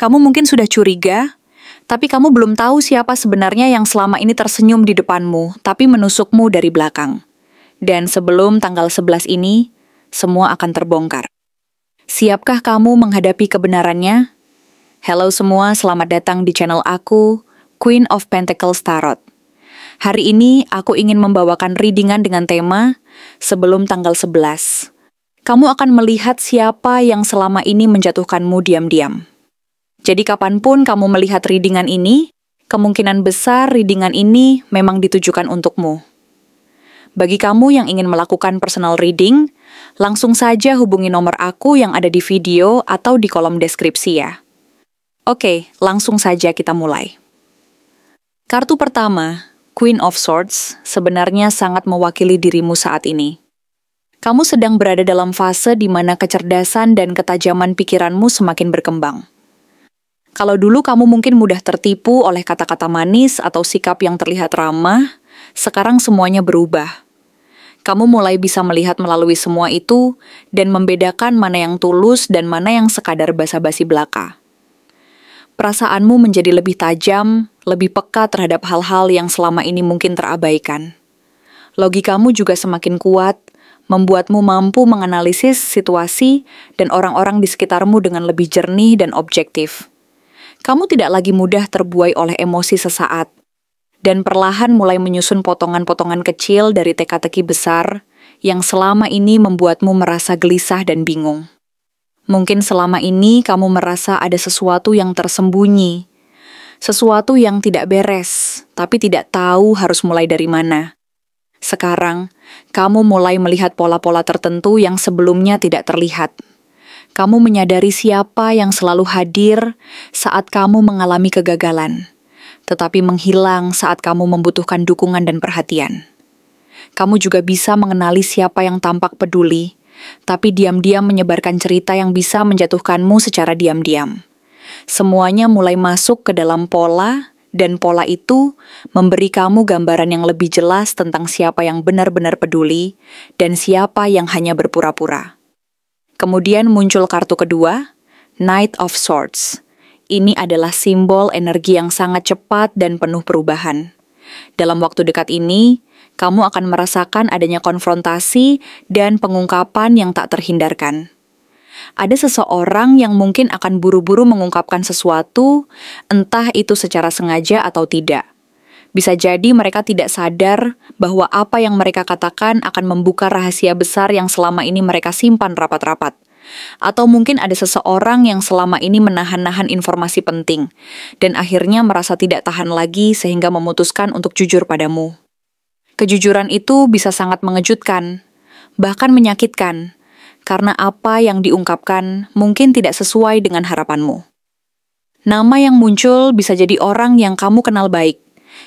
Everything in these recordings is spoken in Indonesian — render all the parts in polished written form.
Kamu mungkin sudah curiga, tapi kamu belum tahu siapa sebenarnya yang selama ini tersenyum di depanmu, tapi menusukmu dari belakang. Dan sebelum tanggal 11 ini, semua akan terbongkar. Siapkah kamu menghadapi kebenarannya? Halo semua, selamat datang di channel aku, Queen of Pentacles Tarot. Hari ini aku ingin membawakan readingan dengan tema sebelum tanggal 11. Kamu akan melihat siapa yang selama ini menjatuhkanmu diam-diam. Jadi kapanpun kamu melihat readingan ini, kemungkinan besar readingan ini memang ditujukan untukmu. Bagi kamu yang ingin melakukan personal reading, langsung saja hubungi nomor aku yang ada di video atau di kolom deskripsi ya. Oke, langsung saja kita mulai. Kartu pertama, Queen of Swords, sebenarnya sangat mewakili dirimu saat ini. Kamu sedang berada dalam fase di mana kecerdasan dan ketajaman pikiranmu semakin berkembang. Kalau dulu kamu mungkin mudah tertipu oleh kata-kata manis atau sikap yang terlihat ramah, sekarang semuanya berubah. Kamu mulai bisa melihat melalui semua itu dan membedakan mana yang tulus dan mana yang sekadar basa-basi belaka. Perasaanmu menjadi lebih tajam, lebih peka terhadap hal-hal yang selama ini mungkin terabaikan. Logikamu juga semakin kuat, membuatmu mampu menganalisis situasi dan orang-orang di sekitarmu dengan lebih jernih dan objektif. Kamu tidak lagi mudah terbuai oleh emosi sesaat, dan perlahan mulai menyusun potongan-potongan kecil dari teka-teki besar yang selama ini membuatmu merasa gelisah dan bingung. Mungkin selama ini kamu merasa ada sesuatu yang tersembunyi, sesuatu yang tidak beres, tapi tidak tahu harus mulai dari mana. Sekarang, kamu mulai melihat pola-pola tertentu yang sebelumnya tidak terlihat. Kamu menyadari siapa yang selalu hadir saat kamu mengalami kegagalan, tetapi menghilang saat kamu membutuhkan dukungan dan perhatian. Kamu juga bisa mengenali siapa yang tampak peduli, tapi diam-diam menyebarkan cerita yang bisa menjatuhkanmu secara diam-diam. Semuanya mulai masuk ke dalam pola, dan pola itu memberi kamu gambaran yang lebih jelas tentang siapa yang benar-benar peduli dan siapa yang hanya berpura-pura. Kemudian muncul kartu kedua, Knight of Swords. Ini adalah simbol energi yang sangat cepat dan penuh perubahan. Dalam waktu dekat ini, kamu akan merasakan adanya konfrontasi dan pengungkapan yang tak terhindarkan. Ada seseorang yang mungkin akan buru-buru mengungkapkan sesuatu, entah itu secara sengaja atau tidak. Bisa jadi mereka tidak sadar bahwa apa yang mereka katakan akan membuka rahasia besar yang selama ini mereka simpan rapat-rapat. Atau mungkin ada seseorang yang selama ini menahan-nahan informasi penting, dan akhirnya merasa tidak tahan lagi sehingga memutuskan untuk jujur padamu. Kejujuran itu bisa sangat mengejutkan, bahkan menyakitkan, karena apa yang diungkapkan mungkin tidak sesuai dengan harapanmu. Nama yang muncul bisa jadi orang yang kamu kenal baik,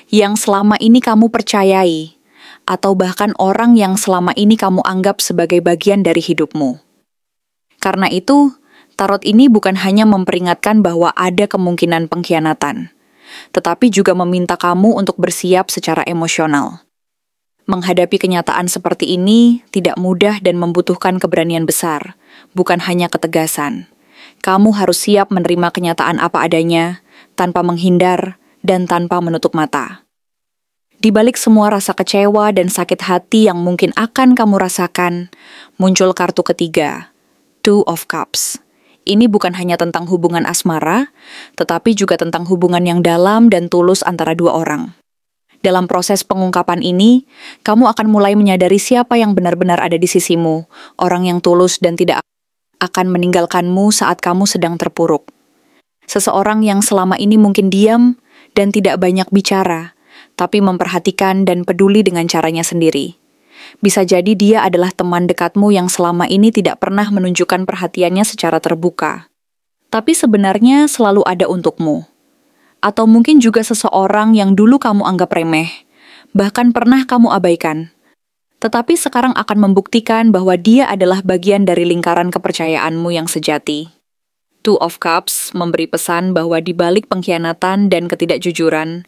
yang selama ini kamu percayai, atau bahkan orang yang selama ini kamu anggap sebagai bagian dari hidupmu. Karena itu, tarot ini bukan hanya memperingatkan bahwa ada kemungkinan pengkhianatan, tetapi juga meminta kamu untuk bersiap secara emosional. Menghadapi kenyataan seperti ini tidak mudah dan membutuhkan keberanian besar, bukan hanya ketegasan. Kamu harus siap menerima kenyataan apa adanya, tanpa menghindar, dan tanpa menutup mata. Di balik semua rasa kecewa dan sakit hati yang mungkin akan kamu rasakan, muncul kartu ketiga, Two of Cups. Ini bukan hanya tentang hubungan asmara, tetapi juga tentang hubungan yang dalam dan tulus antara dua orang. Dalam proses pengungkapan ini, kamu akan mulai menyadari siapa yang benar-benar ada di sisimu, orang yang tulus dan tidak akan meninggalkanmu saat kamu sedang terpuruk. Seseorang yang selama ini mungkin diam dan tidak banyak bicara, tapi memperhatikan dan peduli dengan caranya sendiri. Bisa jadi dia adalah teman dekatmu yang selama ini tidak pernah menunjukkan perhatiannya secara terbuka, tapi sebenarnya selalu ada untukmu. Atau mungkin juga seseorang yang dulu kamu anggap remeh, bahkan pernah kamu abaikan, tetapi sekarang akan membuktikan bahwa dia adalah bagian dari lingkaran kepercayaanmu yang sejati. Two of Cups memberi pesan bahwa di balik pengkhianatan dan ketidakjujuran,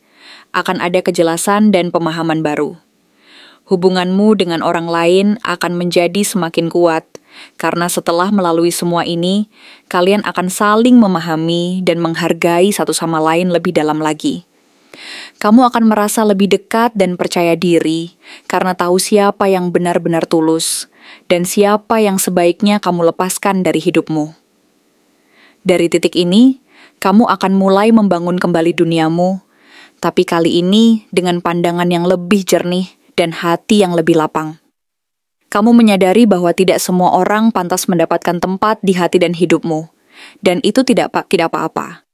akan ada kejelasan dan pemahaman baru. Hubunganmu dengan orang lain akan menjadi semakin kuat, Karena setelah melalui semua ini, kalian akan saling memahami dan menghargai satu sama lain lebih dalam lagi. Kamu akan merasa lebih dekat dan percaya diri karena tahu siapa yang benar-benar tulus dan siapa yang sebaiknya kamu lepaskan dari hidupmu. Dari titik ini, kamu akan mulai membangun kembali duniamu, tapi kali ini dengan pandangan yang lebih jernih dan hati yang lebih lapang. Kamu menyadari bahwa tidak semua orang pantas mendapatkan tempat di hati dan hidupmu, dan itu tidak apa-apa.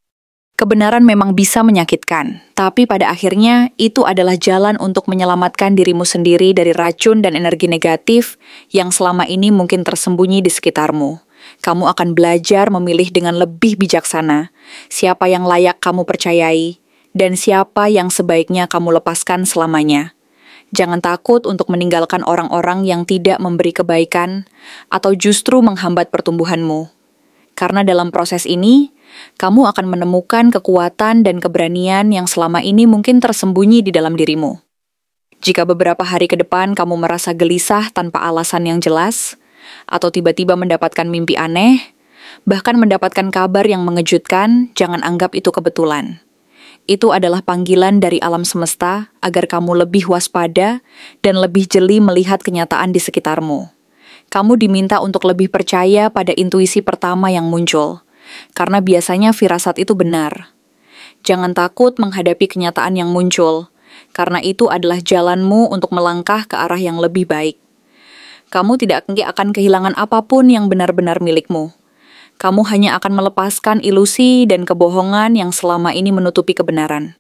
Kebenaran memang bisa menyakitkan, tapi pada akhirnya itu adalah jalan untuk menyelamatkan dirimu sendiri dari racun dan energi negatif yang selama ini mungkin tersembunyi di sekitarmu. Kamu akan belajar memilih dengan lebih bijaksana siapa yang layak kamu percayai dan siapa yang sebaiknya kamu lepaskan selamanya. Jangan takut untuk meninggalkan orang-orang yang tidak memberi kebaikan atau justru menghambat pertumbuhanmu. Karena dalam proses ini, kamu akan menemukan kekuatan dan keberanian yang selama ini mungkin tersembunyi di dalam dirimu. Jika beberapa hari ke depan kamu merasa gelisah tanpa alasan yang jelas, atau tiba-tiba mendapatkan mimpi aneh, bahkan mendapatkan kabar yang mengejutkan, jangan anggap itu kebetulan. Itu adalah panggilan dari alam semesta agar kamu lebih waspada dan lebih jeli melihat kenyataan di sekitarmu. Kamu diminta untuk lebih percaya pada intuisi pertama yang muncul, karena biasanya firasat itu benar. Jangan takut menghadapi kenyataan yang muncul, karena itu adalah jalanmu untuk melangkah ke arah yang lebih baik. Kamu tidak akan kehilangan apapun yang benar-benar milikmu. Kamu hanya akan melepaskan ilusi dan kebohongan yang selama ini menutupi kebenaran.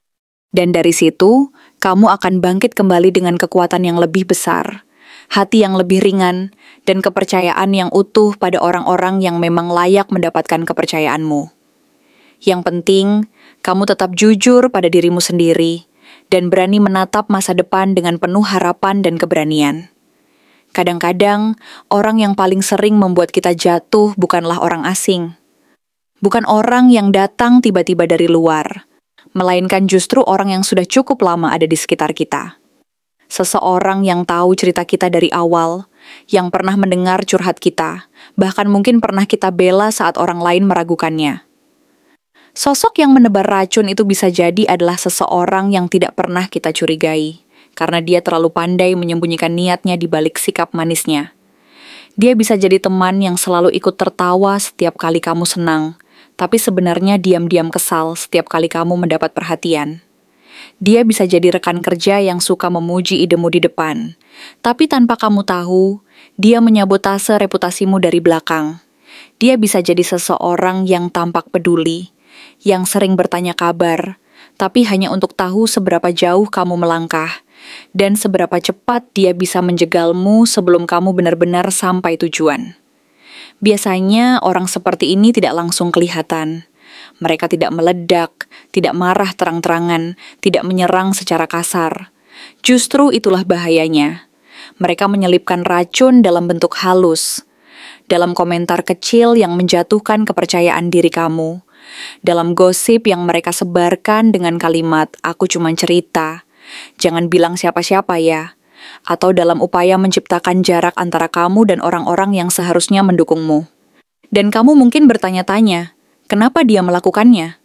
Dan dari situ, kamu akan bangkit kembali dengan kekuatan yang lebih besar, hati yang lebih ringan, dan kepercayaan yang utuh pada orang-orang yang memang layak mendapatkan kepercayaanmu. Yang penting, kamu tetap jujur pada dirimu sendiri, dan berani menatap masa depan dengan penuh harapan dan keberanian. Kadang-kadang, orang yang paling sering membuat kita jatuh bukanlah orang asing. Bukan orang yang datang tiba-tiba dari luar, melainkan justru orang yang sudah cukup lama ada di sekitar kita. Seseorang yang tahu cerita kita dari awal, yang pernah mendengar curhat kita, bahkan mungkin pernah kita bela saat orang lain meragukannya. Sosok yang menebar racun itu bisa jadi adalah seseorang yang tidak pernah kita curigai, karena dia terlalu pandai menyembunyikan niatnya di balik sikap manisnya. Dia bisa jadi teman yang selalu ikut tertawa setiap kali kamu senang, tapi sebenarnya diam-diam kesal setiap kali kamu mendapat perhatian. Dia bisa jadi rekan kerja yang suka memuji idemu di depan, tapi tanpa kamu tahu, dia menyabotase reputasimu dari belakang. Dia bisa jadi seseorang yang tampak peduli, yang sering bertanya kabar, tapi hanya untuk tahu seberapa jauh kamu melangkah, dan seberapa cepat dia bisa menjegalmu sebelum kamu benar-benar sampai tujuan. Biasanya orang seperti ini tidak langsung kelihatan. Mereka tidak meledak, tidak marah terang-terangan, tidak menyerang secara kasar. Justru itulah bahayanya. Mereka menyelipkan racun dalam bentuk halus, dalam komentar kecil yang menjatuhkan kepercayaan diri kamu, dalam gosip yang mereka sebarkan dengan kalimat, "Aku cuma cerita, jangan bilang siapa-siapa ya," atau dalam upaya menciptakan jarak antara kamu dan orang-orang yang seharusnya mendukungmu. Dan kamu mungkin bertanya-tanya, kenapa dia melakukannya?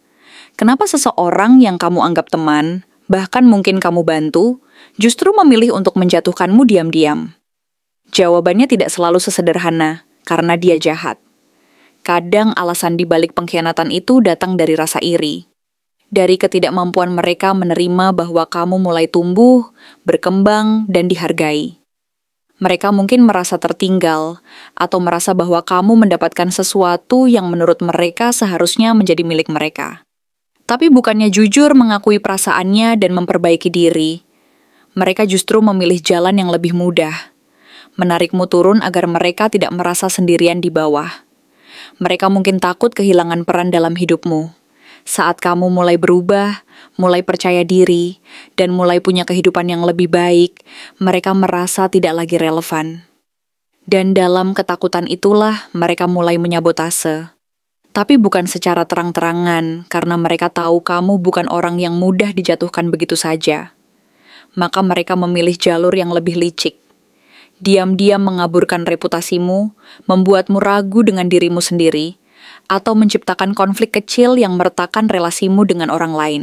Kenapa seseorang yang kamu anggap teman, bahkan mungkin kamu bantu, justru memilih untuk menjatuhkanmu diam-diam? Jawabannya tidak selalu sesederhana, karena dia jahat. Kadang alasan di balik pengkhianatan itu datang dari rasa iri. Dari ketidakmampuan mereka menerima bahwa kamu mulai tumbuh, berkembang, dan dihargai. Mereka mungkin merasa tertinggal, atau merasa bahwa kamu mendapatkan sesuatu yang menurut mereka seharusnya menjadi milik mereka. Tapi bukannya jujur mengakui perasaannya dan memperbaiki diri, mereka justru memilih jalan yang lebih mudah, menarikmu turun agar mereka tidak merasa sendirian di bawah. Mereka mungkin takut kehilangan peran dalam hidupmu. Saat kamu mulai berubah, mulai percaya diri, dan mulai punya kehidupan yang lebih baik, mereka merasa tidak lagi relevan. Dan dalam ketakutan itulah mereka mulai menyabotase. Tapi bukan secara terang-terangan, karena mereka tahu kamu bukan orang yang mudah dijatuhkan begitu saja. Maka mereka memilih jalur yang lebih licik. diam-diam mengaburkan reputasimu, membuatmu ragu dengan dirimu sendiri, atau menciptakan konflik kecil yang meretakkan relasimu dengan orang lain.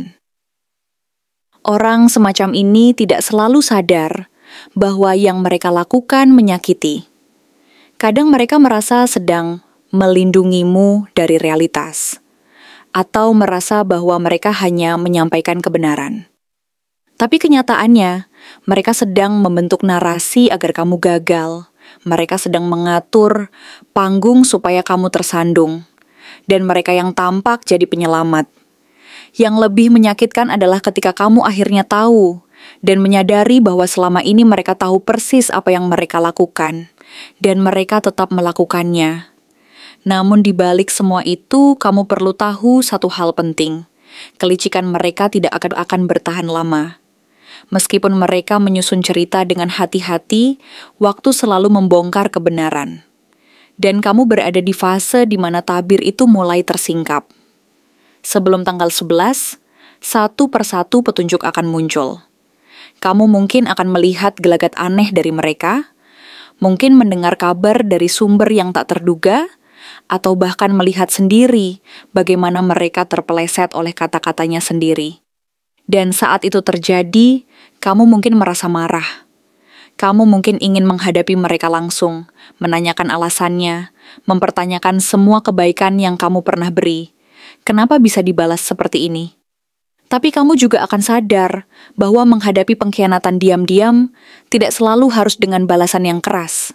Orang semacam ini tidak selalu sadar bahwa yang mereka lakukan menyakiti. Kadang mereka merasa sedang melindungimu dari realitas, atau merasa bahwa mereka hanya menyampaikan kebenaran. Tapi kenyataannya, mereka sedang membentuk narasi agar kamu gagal. Mereka sedang mengatur panggung supaya kamu tersandung. Dan mereka yang tampak jadi penyelamat. Yang lebih menyakitkan adalah ketika kamu akhirnya tahu dan menyadari bahwa selama ini mereka tahu persis apa yang mereka lakukan. Dan mereka tetap melakukannya. Namun di balik semua itu, kamu perlu tahu satu hal penting. Kelicikan mereka tidak akan bertahan lama. Meskipun mereka menyusun cerita dengan hati-hati, waktu selalu membongkar kebenaran. Dan kamu berada di fase di mana tabir itu mulai tersingkap. Sebelum tanggal 11, satu persatu petunjuk akan muncul. Kamu mungkin akan melihat gelagat aneh dari mereka, mungkin mendengar kabar dari sumber yang tak terduga, atau bahkan melihat sendiri bagaimana mereka terpeleset oleh kata-katanya sendiri. Dan saat itu terjadi, kamu mungkin merasa marah. Kamu mungkin ingin menghadapi mereka langsung, menanyakan alasannya, mempertanyakan semua kebaikan yang kamu pernah beri. Kenapa bisa dibalas seperti ini? Tapi kamu juga akan sadar bahwa menghadapi pengkhianatan diam-diam tidak selalu harus dengan balasan yang keras.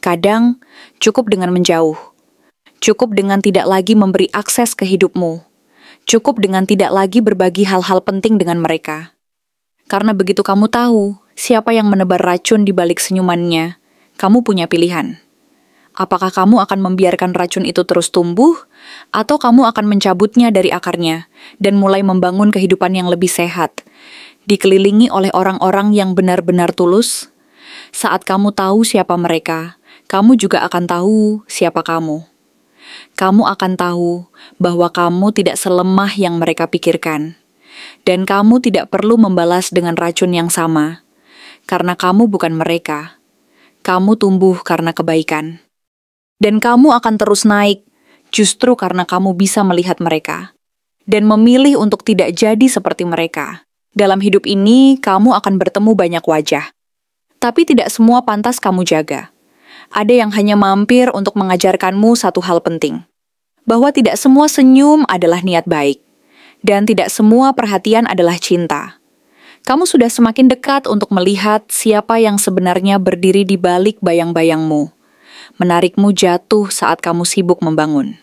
Kadang, cukup dengan menjauh. Cukup dengan tidak lagi memberi akses ke hidupmu. Cukup dengan tidak lagi berbagi hal-hal penting dengan mereka. Karena begitu kamu tahu siapa yang menebar racun di balik senyumannya, kamu punya pilihan. Apakah kamu akan membiarkan racun itu terus tumbuh, atau kamu akan mencabutnya dari akarnya dan mulai membangun kehidupan yang lebih sehat, dikelilingi oleh orang-orang yang benar-benar tulus? Saat kamu tahu siapa mereka, kamu juga akan tahu siapa kamu. Kamu akan tahu bahwa kamu tidak selemah yang mereka pikirkan. Dan kamu tidak perlu membalas dengan racun yang sama. Karena kamu bukan mereka. Kamu tumbuh karena kebaikan. Dan kamu akan terus naik, justru karena kamu bisa melihat mereka. Dan memilih untuk tidak jadi seperti mereka. Dalam hidup ini, kamu akan bertemu banyak wajah. Tapi tidak semua pantas kamu jaga. Ada yang hanya mampir untuk mengajarkanmu satu hal penting. Bahwa tidak semua senyum adalah niat baik. Dan tidak semua perhatian adalah cinta. Kamu sudah semakin dekat untuk melihat siapa yang sebenarnya berdiri di balik bayang-bayangmu. Menarikmu jatuh saat kamu sibuk membangun.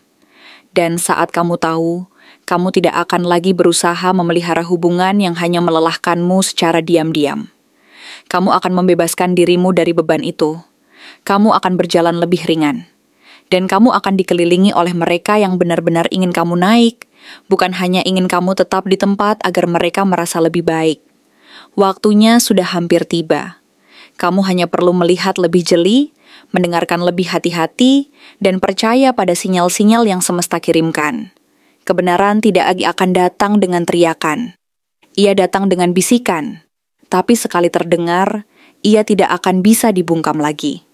Dan saat kamu tahu, kamu tidak akan lagi berusaha memelihara hubungan yang hanya melelahkanmu secara diam-diam. Kamu akan membebaskan dirimu dari beban itu. Kamu akan berjalan lebih ringan. Dan kamu akan dikelilingi oleh mereka yang benar-benar ingin kamu naik, bukan hanya ingin kamu tetap di tempat agar mereka merasa lebih baik. Waktunya sudah hampir tiba. Kamu hanya perlu melihat lebih jeli, mendengarkan lebih hati-hati, dan percaya pada sinyal-sinyal yang semesta kirimkan. Kebenaran tidak lagi akan datang dengan teriakan. Ia datang dengan bisikan, tapi sekali terdengar, ia tidak akan bisa dibungkam lagi.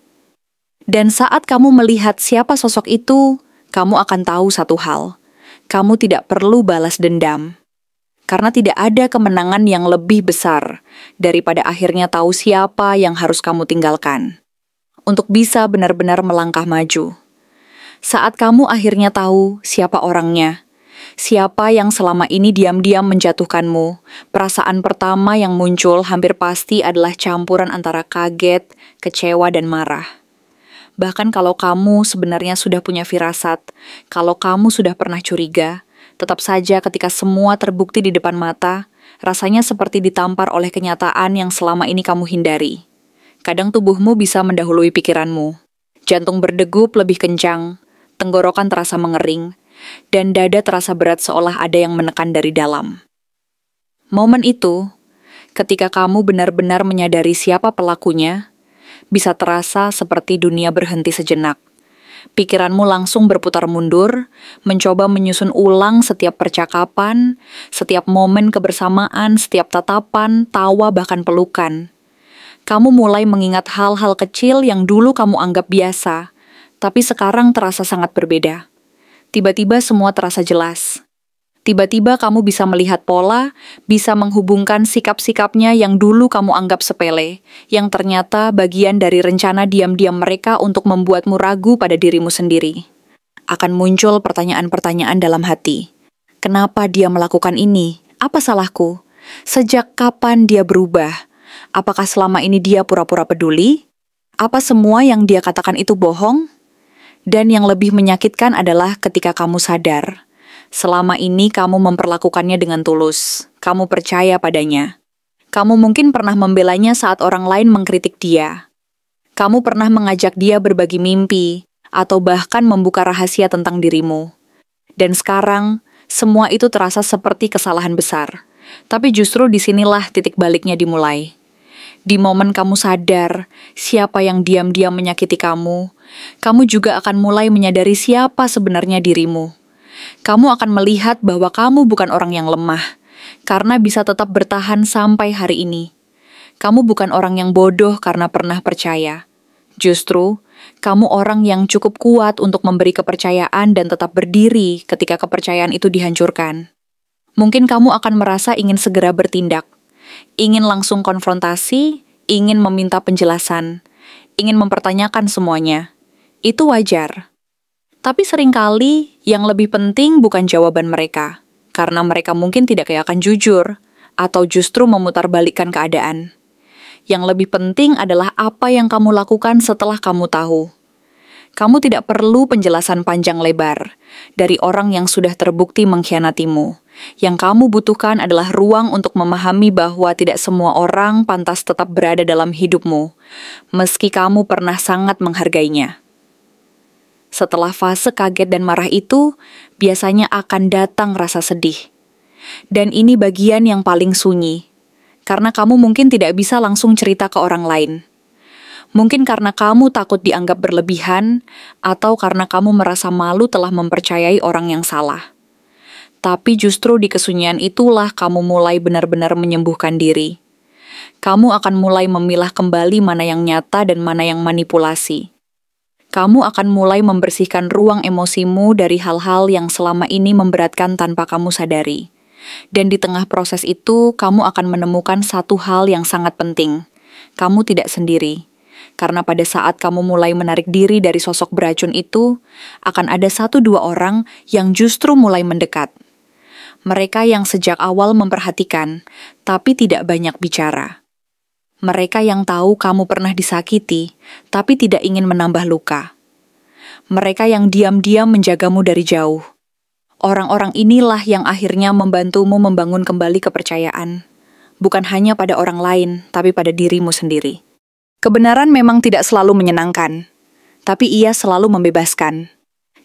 Dan saat kamu melihat siapa sosok itu, kamu akan tahu satu hal. Kamu tidak perlu balas dendam. Karena tidak ada kemenangan yang lebih besar daripada akhirnya tahu siapa yang harus kamu tinggalkan. Untuk bisa benar-benar melangkah maju. Saat kamu akhirnya tahu siapa orangnya, siapa yang selama ini diam-diam menjatuhkanmu, perasaan pertama yang muncul hampir pasti adalah campuran antara kaget, kecewa, dan marah. Bahkan kalau kamu sebenarnya sudah punya firasat, kalau kamu sudah pernah curiga, tetap saja ketika semua terbukti di depan mata, rasanya seperti ditampar oleh kenyataan yang selama ini kamu hindari. Kadang tubuhmu bisa mendahului pikiranmu. Jantung berdegup lebih kencang, tenggorokan terasa mengering, dan dada terasa berat seolah ada yang menekan dari dalam. Momen itu, ketika kamu benar-benar menyadari siapa pelakunya, bisa terasa seperti dunia berhenti sejenak. Pikiranmu langsung berputar mundur, mencoba menyusun ulang setiap percakapan, setiap momen kebersamaan, setiap tatapan, tawa, bahkan pelukan. Kamu mulai mengingat hal-hal kecil yang dulu kamu anggap biasa, tapi sekarang terasa sangat berbeda. Tiba-tiba semua terasa jelas. Tiba-tiba kamu bisa melihat pola, bisa menghubungkan sikap-sikapnya yang dulu kamu anggap sepele, yang ternyata bagian dari rencana diam-diam mereka untuk membuatmu ragu pada dirimu sendiri. Akan muncul pertanyaan-pertanyaan dalam hati. Kenapa dia melakukan ini? Apa salahku? Sejak kapan dia berubah? Apakah selama ini dia pura-pura peduli? Apa semua yang dia katakan itu bohong? Dan yang lebih menyakitkan adalah ketika kamu sadar, selama ini kamu memperlakukannya dengan tulus. Kamu percaya padanya. Kamu mungkin pernah membelanya saat orang lain mengkritik dia. Kamu pernah mengajak dia berbagi mimpi, atau bahkan membuka rahasia tentang dirimu. Dan sekarang, semua itu terasa seperti kesalahan besar. Tapi justru disinilah titik baliknya dimulai. Di momen kamu sadar siapa yang diam-diam menyakiti kamu, kamu juga akan mulai menyadari siapa sebenarnya dirimu. Kamu akan melihat bahwa kamu bukan orang yang lemah, karena bisa tetap bertahan sampai hari ini. Kamu bukan orang yang bodoh karena pernah percaya. Justru, kamu orang yang cukup kuat untuk memberi kepercayaan dan tetap berdiri ketika kepercayaan itu dihancurkan. Mungkin kamu akan merasa ingin segera bertindak, ingin langsung konfrontasi, ingin meminta penjelasan, ingin mempertanyakan semuanya. Itu wajar. Tapi seringkali yang lebih penting bukan jawaban mereka, karena mereka mungkin tidak akan jujur, atau justru memutarbalikkan keadaan. Yang lebih penting adalah apa yang kamu lakukan setelah kamu tahu. Kamu tidak perlu penjelasan panjang lebar dari orang yang sudah terbukti mengkhianatimu. Yang kamu butuhkan adalah ruang untuk memahami bahwa tidak semua orang pantas tetap berada dalam hidupmu, meski kamu pernah sangat menghargainya. Setelah fase kaget dan marah itu, biasanya akan datang rasa sedih. Dan ini bagian yang paling sunyi, karena kamu mungkin tidak bisa langsung cerita ke orang lain. Mungkin karena kamu takut dianggap berlebihan, atau karena kamu merasa malu telah mempercayai orang yang salah. Tapi justru di kesunyian itulah kamu mulai benar-benar menyembuhkan diri. Kamu akan mulai memilah kembali mana yang nyata dan mana yang manipulasi. Kamu akan mulai membersihkan ruang emosimu dari hal-hal yang selama ini memberatkan tanpa kamu sadari. Dan di tengah proses itu, kamu akan menemukan satu hal yang sangat penting. Kamu tidak sendiri. Karena pada saat kamu mulai menarik diri dari sosok beracun itu, akan ada 1-2 orang yang justru mulai mendekat. Mereka yang sejak awal memperhatikan, tapi tidak banyak bicara. Mereka yang tahu kamu pernah disakiti, tapi tidak ingin menambah luka. Mereka yang diam-diam menjagamu dari jauh. Orang-orang inilah yang akhirnya membantumu membangun kembali kepercayaan. Bukan hanya pada orang lain, tapi pada dirimu sendiri. Kebenaran memang tidak selalu menyenangkan, tapi ia selalu membebaskan.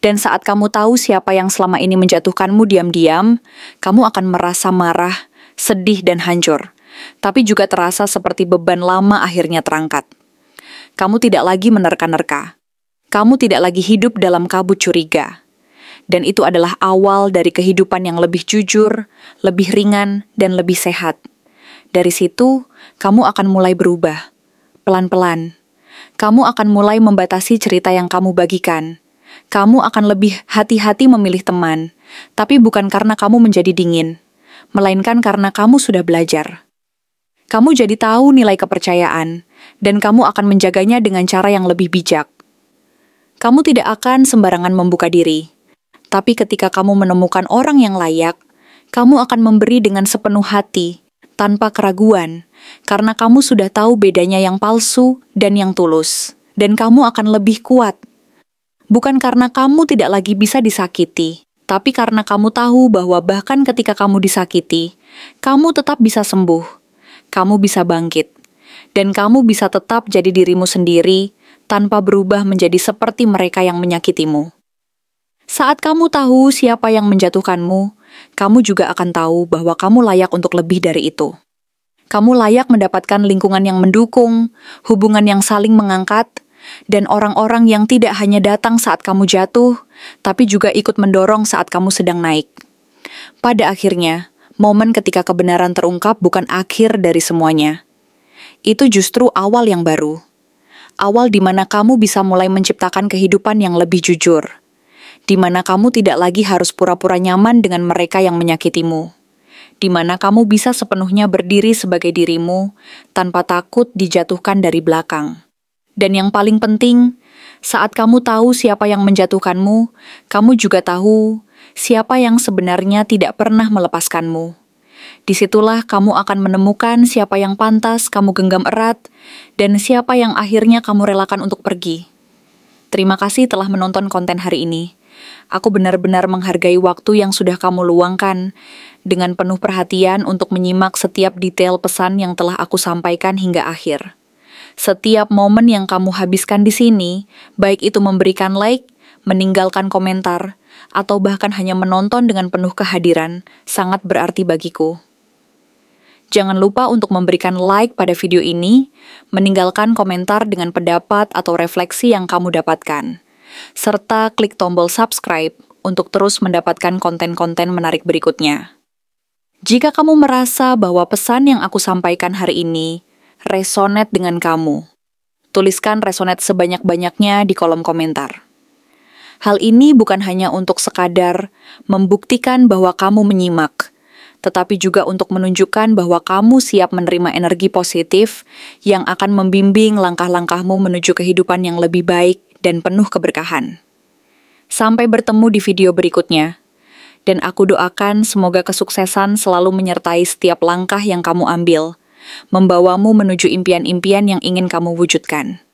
Dan saat kamu tahu siapa yang selama ini menjatuhkanmu diam-diam, kamu akan merasa marah, sedih, dan hancur. Tapi juga terasa seperti beban lama akhirnya terangkat. Kamu tidak lagi menerka-nerka. Kamu tidak lagi hidup dalam kabut curiga. Dan itu adalah awal dari kehidupan yang lebih jujur, lebih ringan, dan lebih sehat. Dari situ, kamu akan mulai berubah. Pelan-pelan, kamu akan mulai membatasi cerita yang kamu bagikan. Kamu akan lebih hati-hati memilih teman, tapi bukan karena kamu menjadi dingin, melainkan karena kamu sudah belajar. Kamu jadi tahu nilai kepercayaan, dan kamu akan menjaganya dengan cara yang lebih bijak. Kamu tidak akan sembarangan membuka diri, tapi ketika kamu menemukan orang yang layak, kamu akan memberi dengan sepenuh hati, tanpa keraguan, karena kamu sudah tahu bedanya yang palsu dan yang tulus, dan kamu akan lebih kuat. Bukan karena kamu tidak lagi bisa disakiti, tapi karena kamu tahu bahwa bahkan ketika kamu disakiti, kamu tetap bisa sembuh, kamu bisa bangkit, dan kamu bisa tetap jadi dirimu sendiri tanpa berubah menjadi seperti mereka yang menyakitimu. Saat kamu tahu siapa yang menjatuhkanmu, kamu juga akan tahu bahwa kamu layak untuk lebih dari itu. Kamu layak mendapatkan lingkungan yang mendukung, hubungan yang saling mengangkat, dan orang-orang yang tidak hanya datang saat kamu jatuh, tapi juga ikut mendorong saat kamu sedang naik. Pada akhirnya, momen ketika kebenaran terungkap bukan akhir dari semuanya. Itu justru awal yang baru. Awal di mana kamu bisa mulai menciptakan kehidupan yang lebih jujur. Di mana kamu tidak lagi harus pura-pura nyaman dengan mereka yang menyakitimu. Di mana kamu bisa sepenuhnya berdiri sebagai dirimu tanpa takut dijatuhkan dari belakang. Dan yang paling penting, saat kamu tahu siapa yang menjatuhkanmu, kamu juga tahu siapa yang sebenarnya tidak pernah melepaskanmu. Disitulah kamu akan menemukan siapa yang pantas kamu genggam erat dan siapa yang akhirnya kamu relakan untuk pergi. Terima kasih telah menonton konten hari ini. Aku benar-benar menghargai waktu yang sudah kamu luangkan dengan penuh perhatian untuk menyimak setiap detail pesan yang telah aku sampaikan hingga akhir. Setiap momen yang kamu habiskan di sini, baik itu memberikan like, meninggalkan komentar, atau bahkan hanya menonton dengan penuh kehadiran, sangat berarti bagiku. Jangan lupa untuk memberikan like pada video ini, meninggalkan komentar dengan pendapat atau refleksi yang kamu dapatkan, serta klik tombol subscribe untuk terus mendapatkan konten-konten menarik berikutnya. Jika kamu merasa bahwa pesan yang aku sampaikan hari ini resonate dengan kamu, tuliskan resonate sebanyak-banyaknya di kolom komentar. Hal ini bukan hanya untuk sekadar membuktikan bahwa kamu menyimak, tetapi juga untuk menunjukkan bahwa kamu siap menerima energi positif yang akan membimbing langkah-langkahmu menuju kehidupan yang lebih baik dan penuh keberkahan. Sampai bertemu di video berikutnya, dan aku doakan semoga kesuksesan selalu menyertai setiap langkah yang kamu ambil, membawamu menuju impian-impian yang ingin kamu wujudkan.